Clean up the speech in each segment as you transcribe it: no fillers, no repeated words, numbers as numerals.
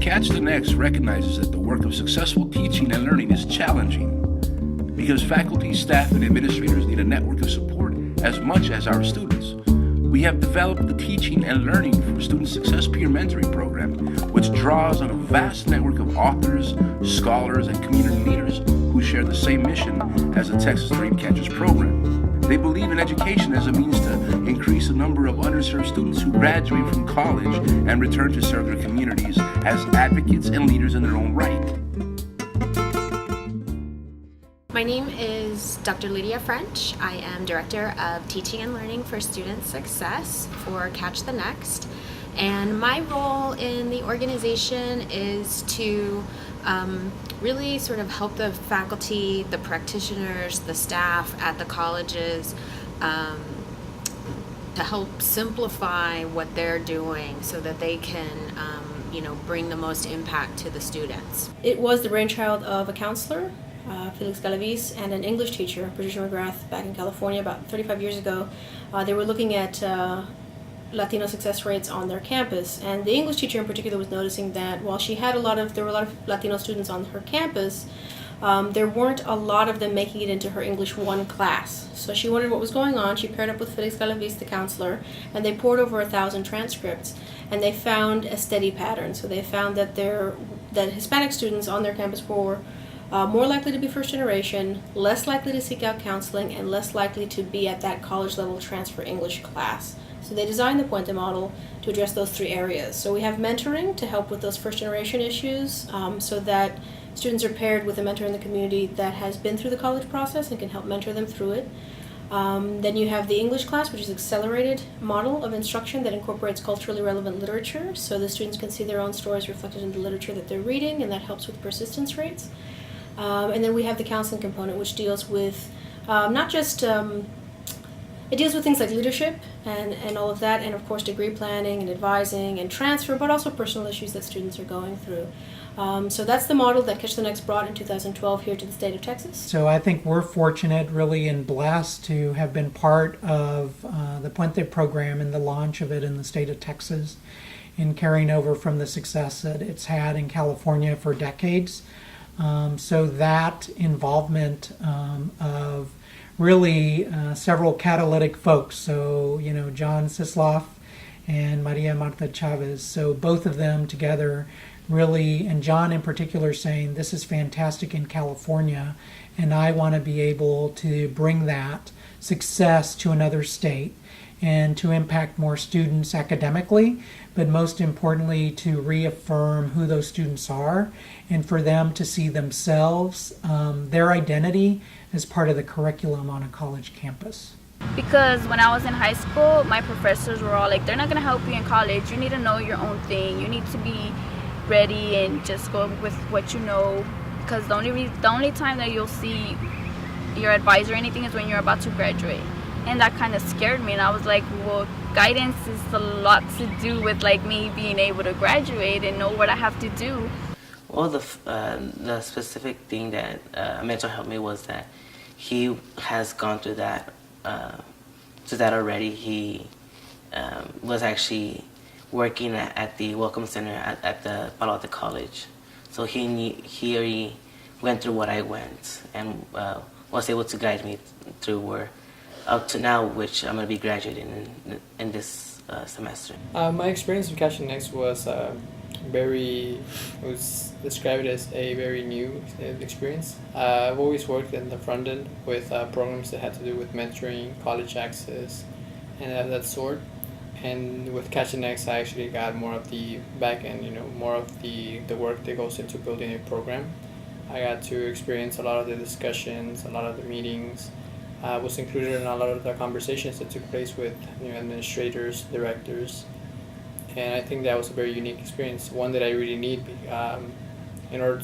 Catch the Next recognizes that the work of successful teaching and learning is challenging because faculty, staff, and administrators need a network of support as much as our students. We have developed the Teaching and Learning for Student Success Peer Mentoring Program, which draws on a vast network of authors, scholars, and community leaders who share the same mission as the Texas Dreamcatchers program. They believe in education as a means to increase the number of underserved students who graduate from college and return to serve their communities as advocates and leaders in their own right. My name is Dr. Lydia French. I am Director of Teaching and Learning for Student Success for Catch the Next. And my role in the organization is to really sort of help the faculty, the practitioners, the staff at the colleges to help simplify what they're doing so that they can bring the most impact to the students. It was the brainchild of a counselor, Felix Galaviz, and an English teacher, Patricia McGrath, back in California about 35 years ago. They were looking at Latino success rates on their campus, and the English teacher in particular was noticing that while there were a lot of Latino students on her campus, there weren't a lot of them making it into her English 1 class. So she wondered what was going on. She paired up with Felix Galaviz, the counselor, and they poured over 1,000 transcripts, and they found a steady pattern. So they found that Hispanic students on their campus were more likely to be first generation, less likely to seek out counseling, and less likely to be at that college level transfer English class. So they designed the Puente model to address those 3 areas. So we have mentoring to help with those first generation issues so that students are paired with a mentor in the community that has been through the college process and can help mentor them through it. Then you have the English class, which is an accelerated model of instruction that incorporates culturally relevant literature, so the students can see their own stories reflected in the literature that they're reading, and that helps with persistence rates. And then we have the counseling component, which deals with not just, it deals with things like leadership and all of that, and of course degree planning and advising and transfer, but also personal issues that students are going through. So that's the model that Catch the Next brought in 2012 here to the state of Texas. So I think we're fortunate really and blessed to have been part of the Puente program and the launch of it in the state of Texas and carrying over from the success that it's had in California for decades. So that involvement of really several catalytic folks, so John Sisloff and Maria Marta Chavez, so both of them together really, and John in particular saying this is fantastic in California and I want to be able to bring that success to another state and to impact more students academically, but most importantly to reaffirm who those students are and for them to see themselves, their identity as part of the curriculum on a college campus. Because when I was in high school, my professors were all like, they're not going to help you in college. You need to know your own thing. You need to be ready and just go with what you know. Because the only time that you'll see your advisor or anything is when you're about to graduate. And that kind of scared me, and I was like, well, guidance is a lot to do with like me being able to graduate and know what I have to do. Well, the specific thing that a mentor helped me was that he has gone through that already. He was actually working at the Welcome Center at the Palo Alto College, so he already went through what I went and was able to guide me through where up to now, which I'm going to be graduating in this semester. My experience with Catch the Next was described as a very new experience. I've always worked in the front end with programs that had to do with mentoring, college access, and that sort. And with Catch the Next, I actually got more of the back end, more of the work that goes into building a program. I got to experience a lot of the discussions, a lot of the meetings. I was included in a lot of the conversations that took place with administrators, directors, and I think that was a very unique experience, one that I really need in order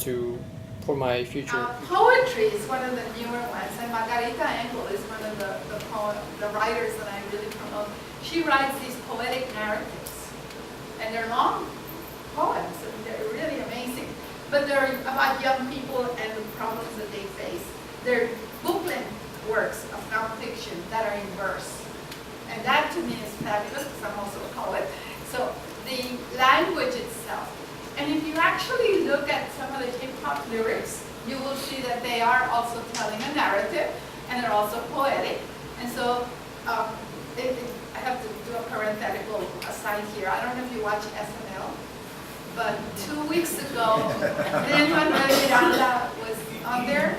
for my future. Poetry is one of the newer ones, and Margarita Engel is one of the writers that I really promote. She writes these poetic narratives, and they're long poems, and they're really amazing. But they're about young people and the problems that they face. They're booklet works of nonfiction that are in verse. And that to me is fabulous because I'm also a poet. So the language itself And if you actually look at some of the hip hop lyrics, you will see that they are also telling a narrative, and they're also poetic. And so I have to do a parenthetical aside here. I don't know if you watch SNL, but 2 weeks ago, Lin-Manuel Miranda was on there,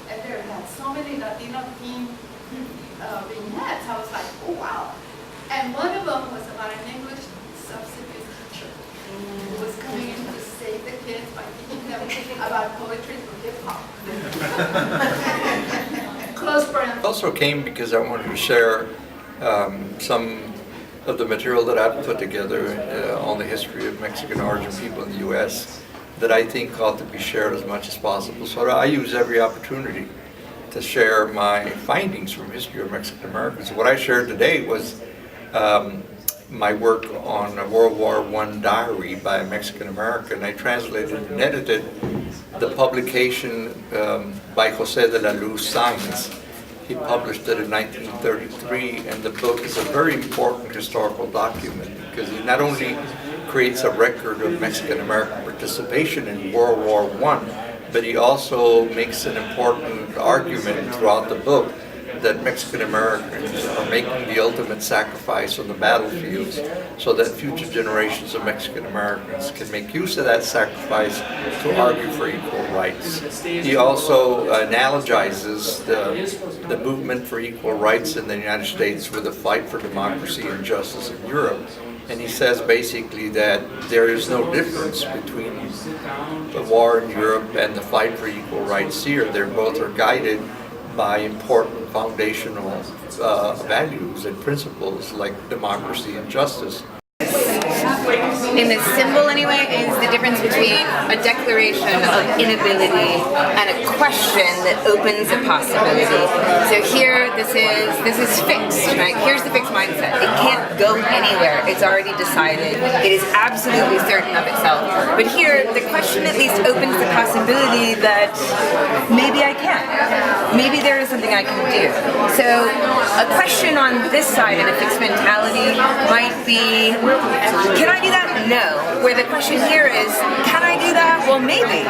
and there had so many Latino themed vignettes. I was like, oh wow. And one of them was about an English substitute teacher who was coming in to save the kids by teaching them about poetry through hip hop. Close parenthesis. I also came because I wanted to share some of the material that I've put together on the history of Mexican origin people in the U.S. that I think ought to be shared as much as possible. So I use every opportunity to share my findings from history of Mexican Americans. What I shared today was my work on a World War I diary by a Mexican American. I translated and edited the publication by José de la Luz Sáenz. He published it in 1933, and the book is a very important historical document because it not only creates a record of Mexican American participation in World War I, but he also makes an important argument throughout the book that Mexican Americans are making the ultimate sacrifice on the battlefields so that future generations of Mexican Americans can make use of that sacrifice to argue for equal rights. He also analogizes the movement for equal rights in the United States with the fight for democracy and justice in Europe. And he says basically that there is no difference between the war in Europe and the fight for equal rights here. They both are guided by important foundational values and principles like democracy and justice. In this symbol anyway, is the difference between a declaration of inability and a question that opens a possibility. So here, this is fixed, right? Here's the fixed mindset. It can't go anywhere. It's already decided. It is absolutely certain of itself. But here, the question at least opens the possibility that maybe I can. Maybe there is something I can do. So a question on this side in a fixed mentality might be, can I do that? No. Where the question here is, can I do that? Well, maybe.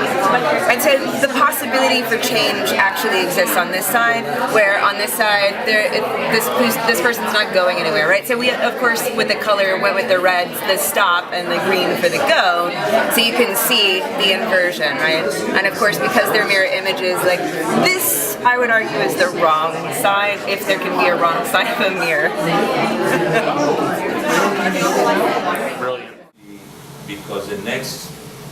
And so the possibility for change actually exists on this side, where on this side, this person's not going anywhere, right? So we, of course, with the color, went with the reds, the stop, and the green for the go, so you can see the inversion, right? And of course, because they're mirror images, like this, I would argue, is the wrong side, if there can be a wrong side of a mirror. Brilliant. Because the next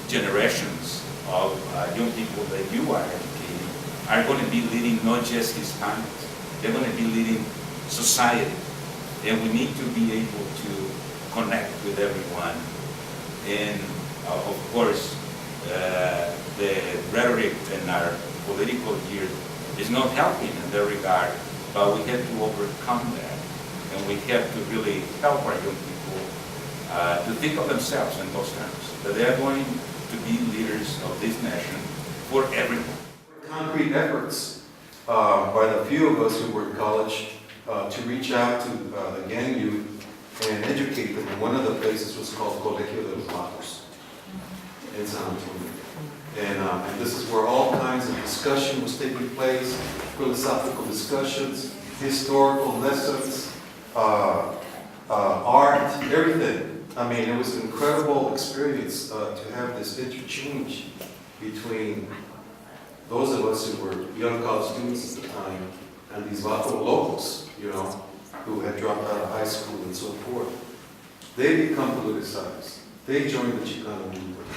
generations of young people that you are educating are going to be leading not just Hispanics, they're going to be leading society. And we need to be able to connect with everyone. And of course, the rhetoric in our political year is not helping in that regard, but we have to overcome that. And we have to really help our young people to think of themselves in those terms, that they are going to be leaders of this nation for everyone. Concrete efforts by the few of us who were in college to reach out to the gang youth and educate them. And one of the places was called Colegio de los Lagos in San Antonio. And this is where all kinds of discussion was taking place, philosophical discussions, historical lessons, art, everything. I mean, it was an incredible experience to have this interchange between those of us who were young college students at the time and these Vato locals, you know, who had dropped out of high school and so forth. They become politicized. They joined the Chicano movement.